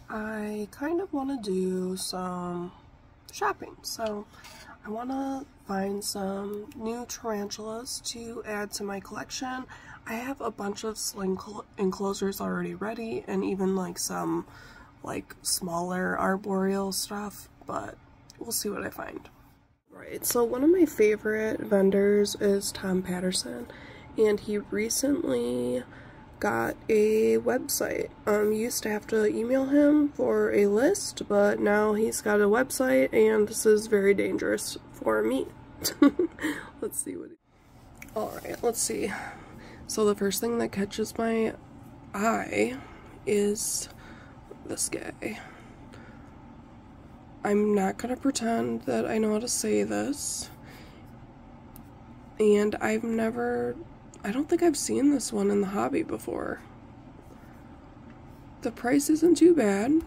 I kind of want to do some shopping, so I want to find some new tarantulas to add to my collection. I have a bunch of sling enclosures already ready, and even like some like smaller arboreal stuff, but we'll see what I find. Right, so one of my favorite vendors is Tom Patterson, and he recently got a website. You used to have to email him for a list, but now he's got a website, and this is very dangerous for me. Let's see what Alright, let's see. So the first thing that catches my eye is this guy. I'm not gonna pretend that I know how to say this, and I don't think I've seen this one in the hobby before. The price isn't too bad,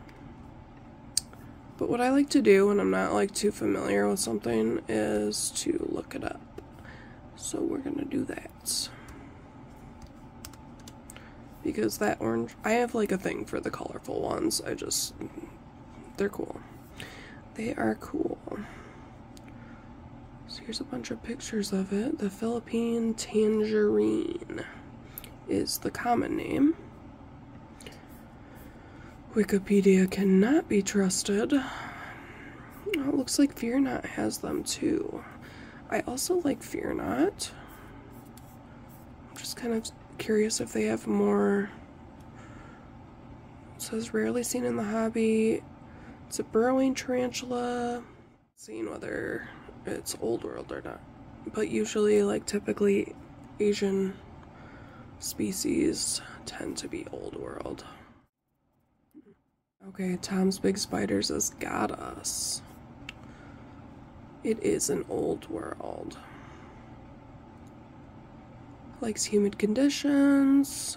but what I like to do when I'm not like too familiar with something is to look it up. So we're gonna do that. Because that orange, I have like a thing for the colorful ones. They're cool. They are cool. So here's a bunch of pictures of it. The Philippine tangerine is the common name. Wikipedia cannot be trusted. Oh, it looks like Fear Not has them too. I also like Fear Not. I'm just kind of curious if they have more. It says rarely seen in the hobby. It's a burrowing tarantula. Seeing whether it's old world or not. But usually, like typically, Asian species tend to be old world. Okay, Tom's Big Spiders has got us. It is an old world. Likes humid conditions.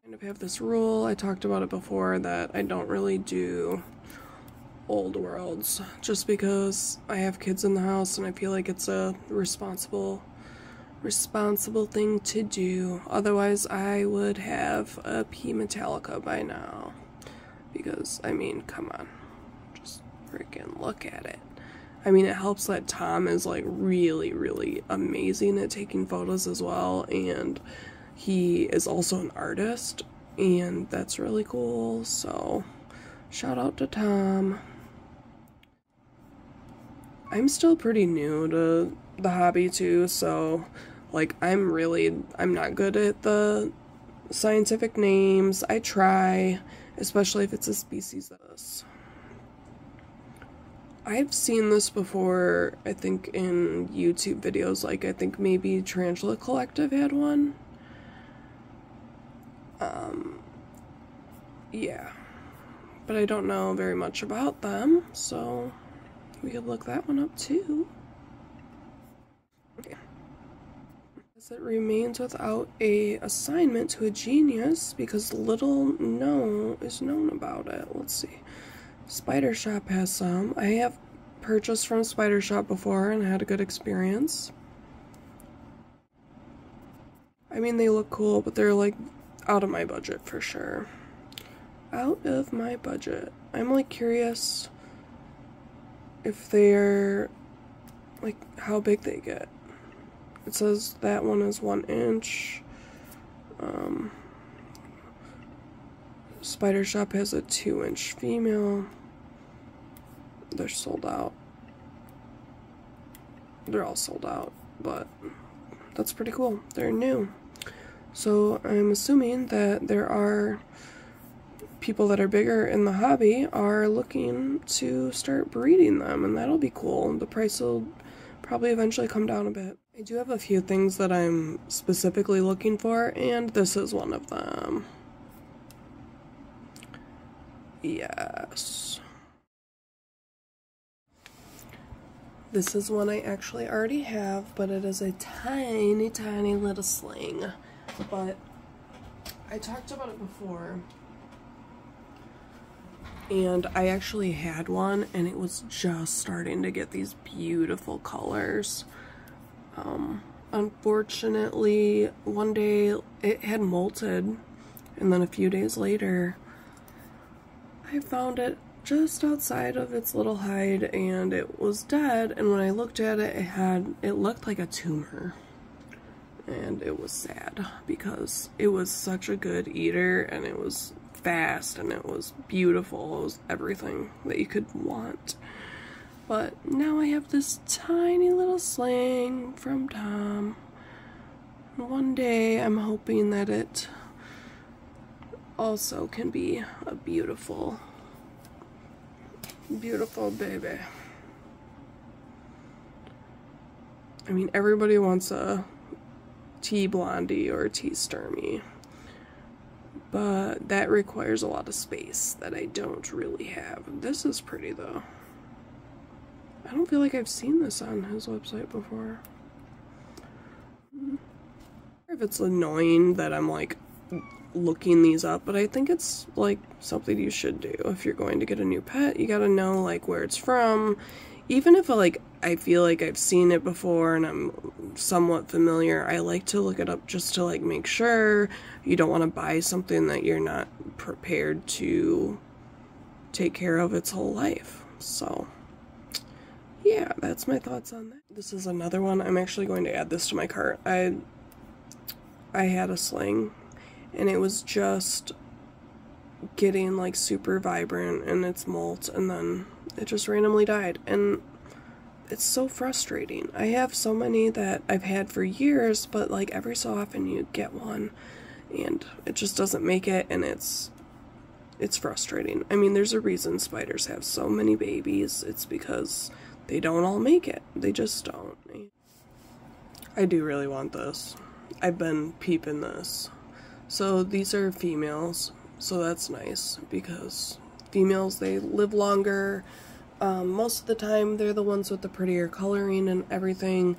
Kind of have this rule, I talked about it before, that I don't really do old worlds just because I have kids in the house and I feel like it's a responsible thing to do. Otherwise I would have a P Metallica by now, because I mean, come on, just freaking look at it. I mean, it helps that Tom is like really amazing at taking photos as well, and he is also an artist, and that's really cool, so shout out to Tom. I'm still pretty new to the hobby too, so like I'm not good at the scientific names. I try, especially if it's a species of this. I've seen this before, I think in YouTube videos, like I think maybe Tarantula Collective had one. Yeah, but I don't know very much about them, so we could look that one up too. Okay. As it remains without a assignment to a genius because little is known about it. Let's see. Spider Shop has some. I have purchased from Spider Shop before and had a good experience. I mean, they look cool, but they're like out of my budget for sure. Out of my budget. I'm like curious if they're like how big they get. It says that one is 1 inch. Spider Shop has a 2-inch female. They're sold out. They're all sold out, but that's pretty cool. They're new. So I'm assuming that there are people that are bigger in the hobby are looking to start breeding them, and that'll be cool. The price will probably eventually come down a bit. I do have a few things that I'm specifically looking for, and this is one of them. Yes. This is one I actually already have, but it is a tiny little sling. But I talked about it before, and I actually had one, and it was just starting to get these beautiful colors. Unfortunately, one day it had molted, and then a few days later I found it just outside of its little hide and it was dead, and when I looked at it, it looked like a tumor. And it was sad because it was such a good eater and it was fast and it was beautiful. It was everything that you could want. But now I have this tiny little sling from Tom. One day I'm hoping that it also can be a beautiful, beautiful baby. I mean, everybody wants a tea blondie or a tea sturmy, but that requires a lot of space that I don't really have. This is pretty though. I don't feel like I've seen this on his website before. If it's annoying that I'm like looking these up, but I think it's like something you should do if you're going to get a new pet. You gotta know like where it's from. Even if I feel like I've seen it before and I'm somewhat familiar, I like to look it up just to like make sure. You don't want to buy something that you're not prepared to take care of its whole life. So yeah, that's my thoughts on that. This is another one. I'm actually going to add this to my cart. I had a sling and it was just getting like super vibrant in its molt, and then it just randomly died, and it's so frustrating. I have so many that I've had for years, but like every so often you get one and it just doesn't make it, and it's frustrating. I mean, there's a reason spiders have so many babies. It's because they don't all make it. They just don't. I do really want this. I've been peeping this. So these are females, so that's nice because females, they live longer. Most of the time they're the ones with the prettier coloring and everything,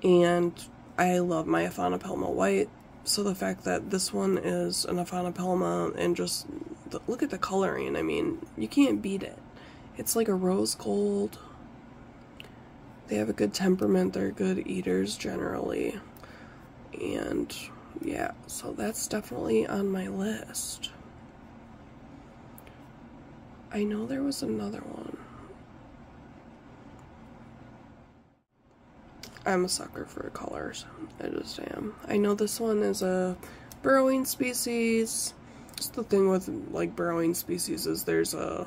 and I love my Aphanopelma white, so the fact that this one is an Aphanopelma and just look at the coloring, I mean, you can't beat it. It's like a rose gold. They have a good temperament, they're good eaters generally, and yeah, so that's definitely on my list. I know there was another one. I'm a sucker for colors. I just am. I know this one is a burrowing species. Just the thing with like burrowing species is there's a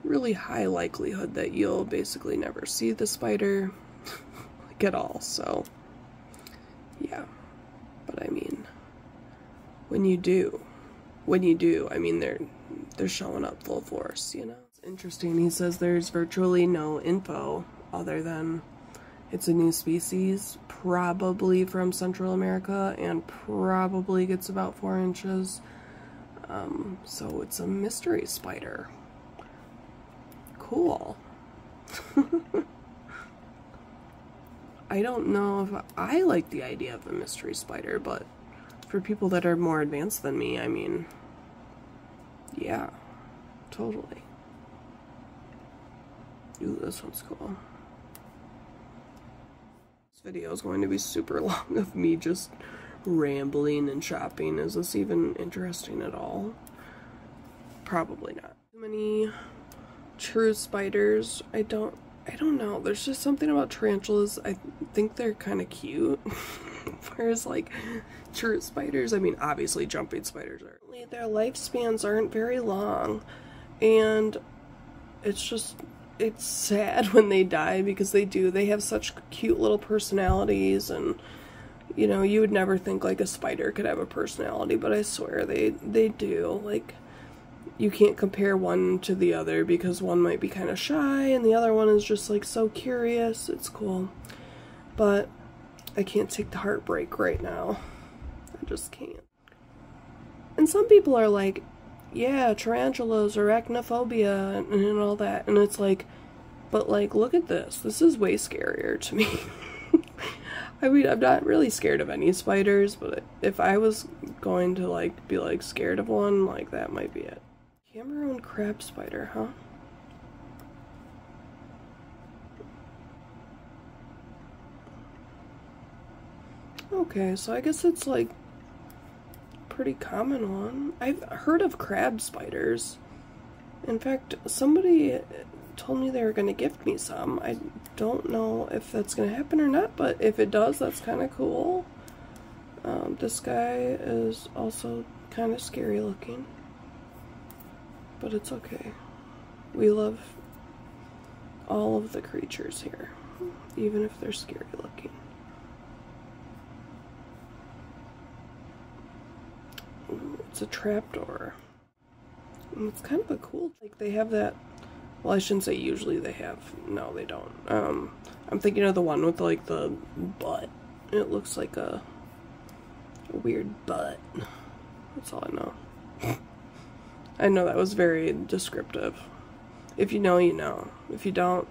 really high likelihood that you'll basically never see the spider like at all. So yeah. But I mean, when you do, I mean, they're showing up full force, you know? It's interesting. He says there's virtually no info other than it's a new species, probably from Central America, and probably gets about 4 inches. So it's a mystery spider. Cool. I don't know if I like the idea of a mystery spider, but for people that are more advanced than me, I mean, yeah, totally. Ooh, this one's cool. This video is going to be super long of me just rambling and shopping. Is this even interesting at all? Probably not. Too many true spiders. I don't know. There's just something about tarantulas. I think they're kind of cute. Whereas like true spiders, I mean, obviously jumping spiders are. Their lifespans aren't very long, and it's sad when they die because they have such cute little personalities, and you know, you would never think like a spider could have a personality, but I swear they do. Like, you can't compare one to the other because one might be kind of shy and the other one is just like so curious. It's cool. But I can't take the heartbreak right now. I just can't. And some people are like, yeah, tarantulas or arachnophobia and all that. And it's like, but like, look at this. This is way scarier to me. I mean, I'm not really scared of any spiders, but if I was going to like be like scared of one, like that might be it. Cameroon crab spider, huh? Okay, so I guess it's like a pretty common one. I've heard of crab spiders. In fact, somebody told me they were going to gift me some. I don't know if that's going to happen or not, but if it does, that's kind of cool. This guy is also kind of scary looking, but it's okay. We love all of the creatures here, even if they're scary looking. Ooh, it's a trapdoor. And it's kind of a cool, like they have that, well, I shouldn't say usually they have, no they don't. I'm thinking of the one with like the butt. It looks like a weird butt. That's all I know. I know that was very descriptive. If you know, you know. If you don't,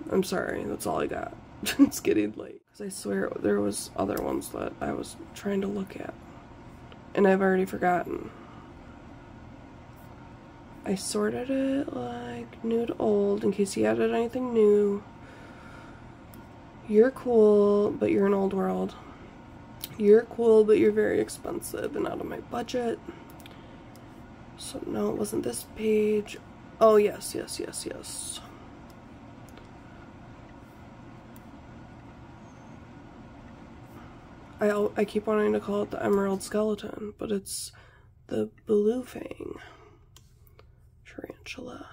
I'm sorry. That's all I got. It's getting late. Because I swear there was other ones that I was trying to look at. And I've already forgotten. I sorted it like new to old in case you added anything new. You're cool, but you're an old world. You're cool, but you're very expensive and out of my budget. So no, it wasn't this page. Oh, yes, yes, yes, yes. I keep wanting to call it the Emerald Skeleton, but it's the Blue Fang Tarantula.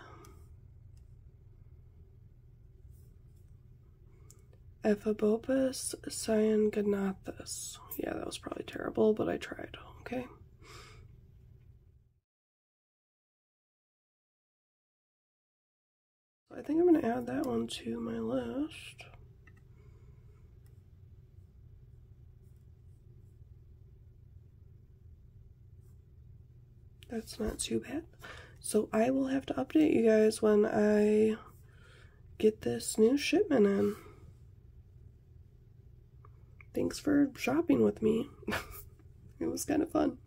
Ephebopus cyanganathus. Yeah, that was probably terrible, but I tried, okay? I think I'm going to add that one to my list. That's not too bad. So I will have to update you guys when I get this new shipment in. Thanks for shopping with me. It was kind of fun.